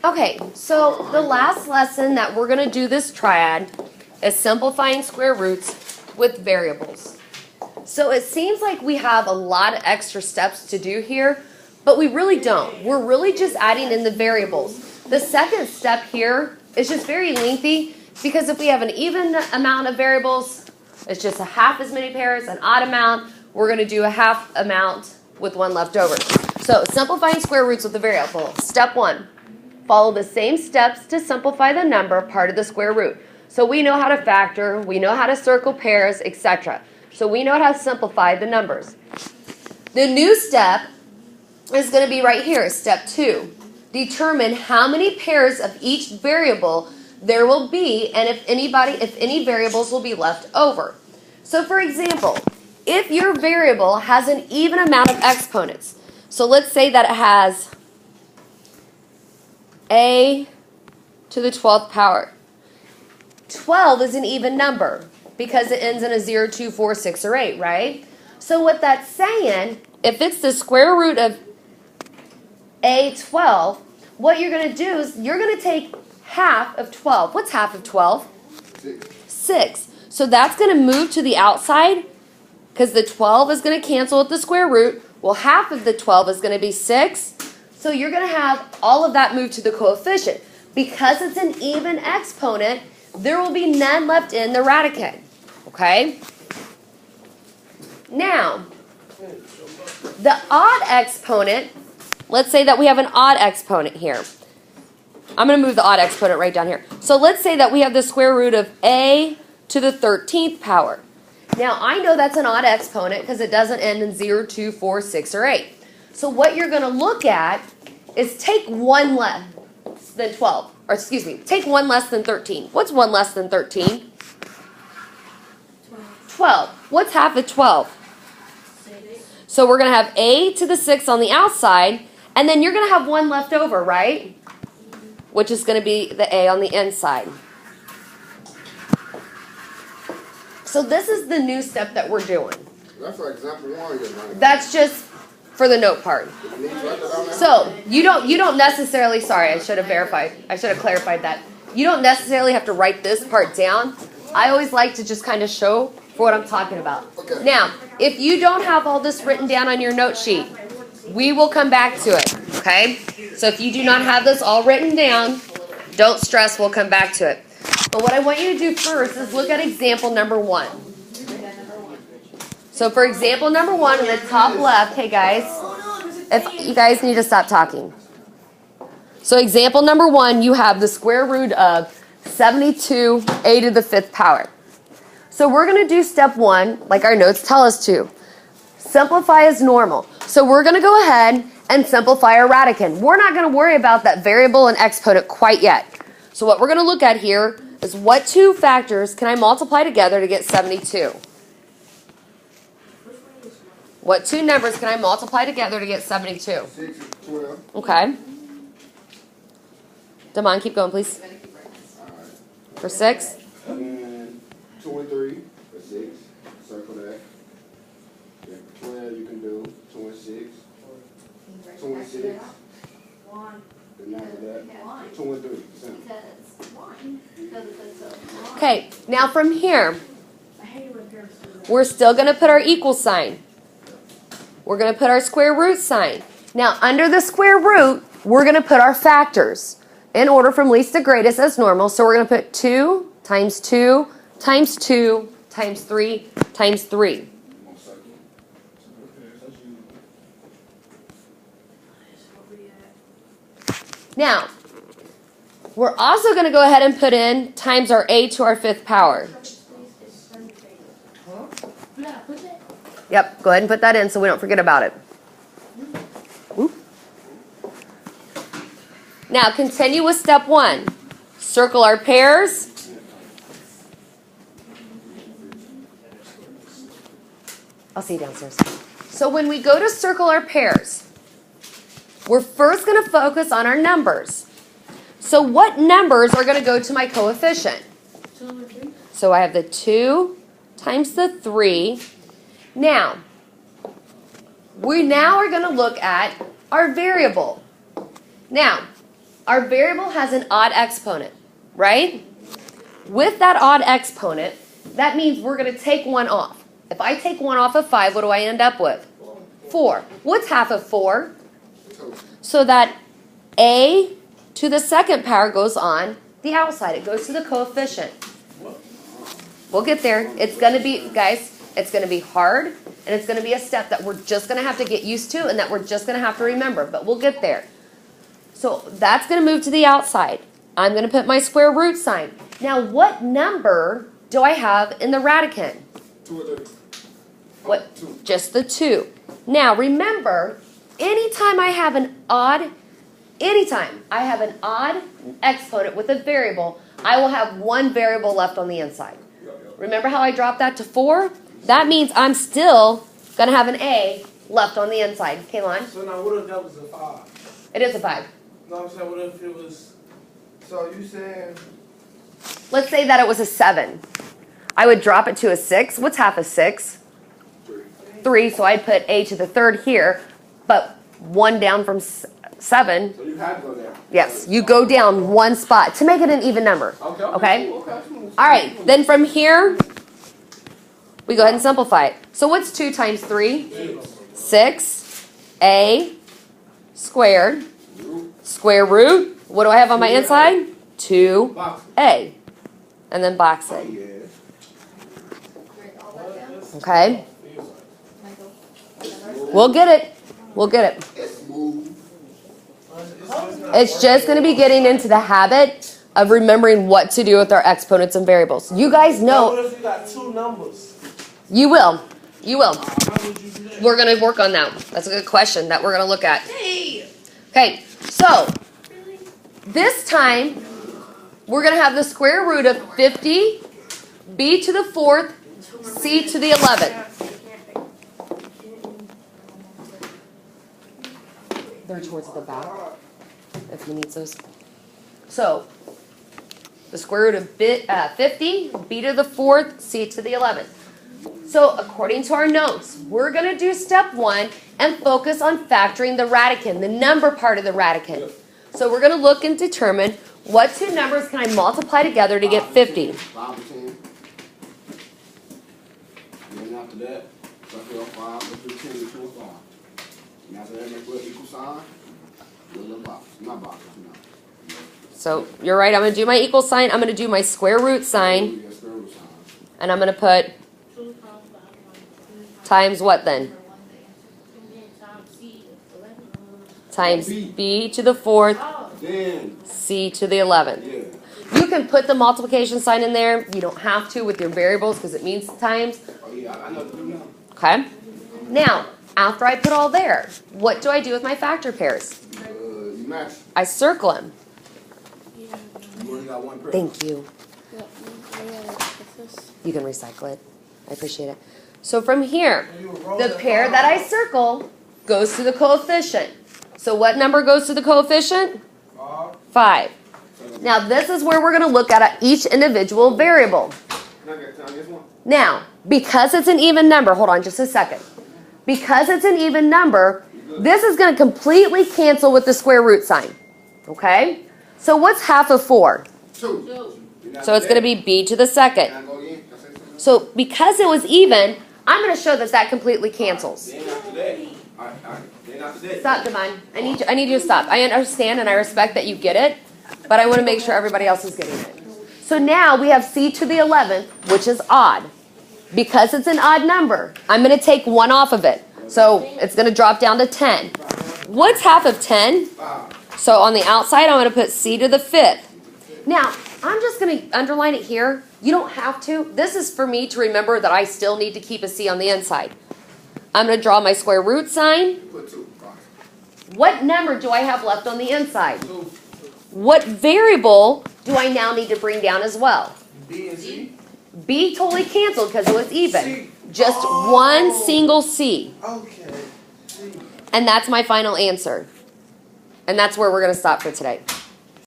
Okay, so the last lesson that we're going to do this triad is simplifying square roots with variables. So it seems like we have a lot of extra steps to do here, but we really don't. We're really just adding in the variables. The second step here is just very lengthy because if we have an even amount of variables, it's just a half as many pairs, an odd amount, we're going to do a half amount with one left over. So simplifying square roots with the variable. Step 1, follow the same steps to simplify the number part of the square root. So we know how to factor, we know how to circle pairs, etc. So we know how to simplify the numbers. The new step is going to be right here, step 2. Determine how many pairs of each variable there will be and if any variables will be left over. So for example, if your variable has an even amount of exponents, so let's say that it has a to the 12th power. 12 is an even number because it ends in a 0, 2, 4, 6, or 8, right? So what that's saying, if it's the square root of a12, what you're going to do is you're going to take half of 12. What's half of 12? 6. So that's going to move to the outside because the 12 is going to cancel with the square root. Well, half of the 12 is going to be 6. So you're going to have all of that move to the coefficient. Because it's an even exponent, there will be none left in the radicand. Okay? Now, the odd exponent, let's say that we have an odd exponent here. I'm going to move the odd exponent right down here. So let's say that we have the square root of a to the 13th power. Now, I know that's an odd exponent because it doesn't end in 0, 2, 4, 6, or 8. So what you're going to look at is take one less than 12. Or excuse me, take one less than 13. What's one less than 13? 12. What's half of 12? So we're going to have a to the 6 on the outside, and then you're going to have one left over, right? Which is going to be the a on the inside. So this is the new step that we're doing. That's for example 1. That's just for the note part. So you don't necessarily, sorry, I should have clarified that. You don't necessarily have to write this part down. I always like to just kind of show for what I'm talking about. Okay. Now, if you don't have all this written down on your note sheet, we will come back to it, okay? So if you do not have this all written down, don't stress, we'll come back to it. But what I want you to do first is look at example number 1. So for example number 1 in the top left, hey guys, if you guys need to stop talking. So example number 1, you have the square root of 72 a to the 5th power. So we're going to do step 1, like our notes tell us to. Simplify as normal. So we're going to go ahead and simplify our radicand. We're not going to worry about that variable and exponent quite yet. So what we're going to look at here is what two factors can I multiply together to get 72? What two numbers can I multiply together to get 72? 6 and 12. Okay. Damon, keep going, please. For 6? And 2 and 3 for 6. Circle that. Then for 12 you can do 2 and 6. 2 and 6. Then after that, 2 and 3. Simple. Okay, now from here, we're still going to put our equal sign. We're going to put our square root sign. Now, under the square root, we're going to put our factors in order from least to greatest as normal. So we're going to put 2 times 2 times 2 times 3 times 3. Now, we're also going to go ahead and put in times our a to our 5th power. Yep, go ahead and put that in so we don't forget about it. Whoop. Now, continue with step 1. Circle our pairs. I'll see you downstairs. So when we go to circle our pairs, we're first going to focus on our numbers. So what numbers are going to go to my coefficient? So I have the 2 times the 3. Now, we now are going to look at our variable. Now, our variable has an odd exponent, right? With that odd exponent, that means we're going to take one off. If I take one off of 5, what do I end up with? 4. What's half of 4? 2. So that a to the second power goes on the outside. It goes to the coefficient. We'll get there. It's going to be, guys, it's going to be hard, and it's going to be a step that we're just going to have to get used to and that we're just going to have to remember, but we'll get there. So that's going to move to the outside. I'm going to put my square root sign. Now, what number do I have in the radicand? 2 or 3. What? 2. Just the 2. Now, remember, anytime I have an odd exponent with a variable, I will have one variable left on the inside. Remember how I dropped that to 4? That means I'm still going to have an A left on the inside. Kaylon? So now what if that was a 5? It is a 5. No, I'm saying what if it was, so you saying, Let's say that it was a 7. I would drop it to a 6. What's half of 6? 3. So I'd put A to the third here, but 1 down from 7. So you had to go there. Yes, you go down 1 spot to make it an even number. Okay? All right, then from here, we go ahead and simplify it. So what's 2 times 3? 6. A squared. Square root. What do I have on my inside? 2A. And then box it. Okay? We'll get it. We'll get it. It's just going to be getting into the habit of remembering what to do with our exponents and variables. You guys what know. if you got 2 numbers? You will. You will. How would you do that? We're going to work on that. That's a good question that we're going to look at. Okay, so this time we're going to have the square root of 50, b to the 4th, c to the 11th. They're towards the back if you need those. So the square root of 50, b to the 4th, c to the 11th. So according to our notes, we're going to do step 1 and focus on factoring the radicand, the number part of the radicand. So we're going to look and determine what 2 numbers can I multiply together to get 50. 5 to 10. And then after that, so 5 to 10 to 5. And after that, make an equal sign. Little box. Not box, no. So you're right, I'm going to do my equal sign. I'm going to do my square root sign. Yeah, square root sign. And I'm going to put times what then? Times b to the 4th, Then, c to the 11th. yeah. You can put the multiplication sign in there. You don't have to with your variables because it means times. Oh, yeah, I know what to do now. Okay? Now, after I put all there, what do I do with my factor pairs? You match. I circle them. You only got one pair. Thank you. You can recycle it. I appreciate it. So from here, the pair that I circle goes to the coefficient. So what number goes to the coefficient? 5. Now this is where we're going to look at each individual variable. Can I get one? Now, because it's an even number, hold on just a second. Because it's an even number, this is going to completely cancel with the square root sign. Okay? So what's half of 4? 2. So it's going to be b to the second. Can I go again? Can I say something? So because it was even, I'm going to show that that completely cancels. Then after that. All right. Then after that. Stop, Devon. I need you to stop. I understand and I respect that you get it, but I want to make sure everybody else is getting it. So now we have c to the 11th, which is odd. Because it's an odd number, I'm going to take 1 off of it. So it's going to drop down to 10. What's half of 10? 5. So on the outside, I'm going to put c to the 5th. Now, I'm just going to underline it here. You don't have to. This is for me to remember that I still need to keep a c on the inside. I'm going to draw my square root sign. Put 2. What number do I have left on the inside? 2. What variable do I now need to bring down as well? B and C? B totally canceled because it was even. C. Just one single C. Okay. C. And that's my final answer. And that's where we're going to stop for today.